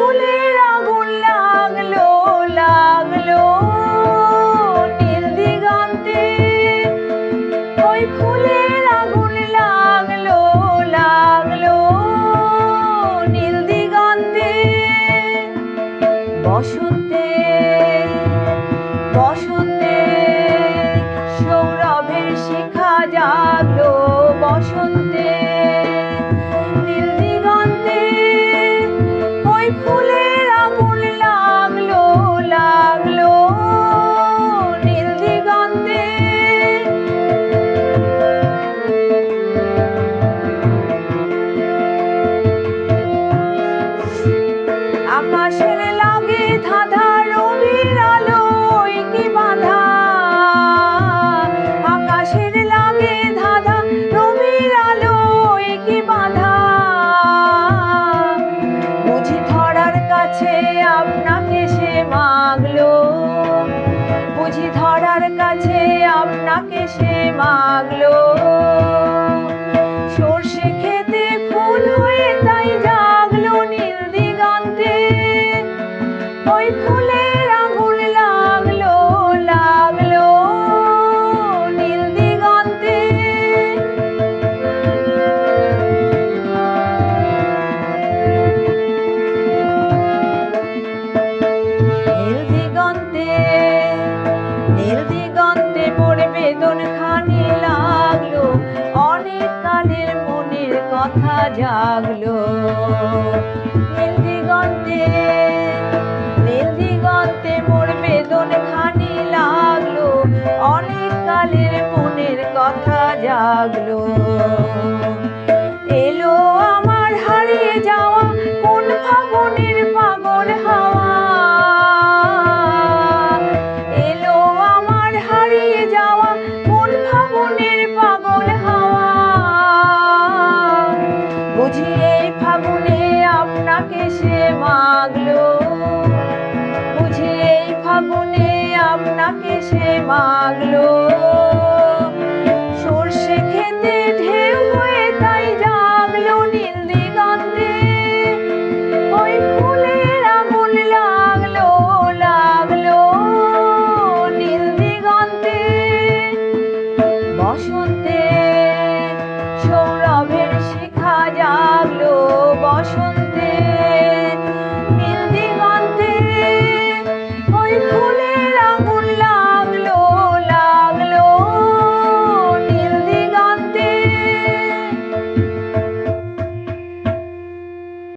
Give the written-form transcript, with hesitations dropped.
ফুলের আগুন লাগলো লাগলো নীল দিগন্তে, ওই ফুলের আগুন লাগলো লাগলো নীল দিগন্তে। বসন্তে বসন্তে সৌরভের শিখা জাগলো বসন্তে নীল দিগন্তে, ওই ফুলের আগুন লাগলো লাগলো নীল দিগন্তে। আকাশের লাগে ধাঁধা রবির আলোয় কি বাঁধা, আকাশের লাগে ধাঁধা রবির আলোয় কি বাঁধা। বুঝি ধরার কাছে আপনাকে সে মাগলো, বুঝি ধরার কাছে আপনাকে সে মাগলো। সর্ষে খেতে ফুল হয়ে তাই জাগলো নীল দিগন্তে, ওই ফুলের আগুন লাগলো লাগলো নীল দিগন্তে। নীল দিগন্তে নীল দিগন্তে মোর বেদন খানি লাগলো, অনেক কালের মনের কথা জাগলো। নীল দিগন্তে নীল দিগন্তে মোর বেদন খানি লাগলো, অনেক কালের মনের কথা জাগলো।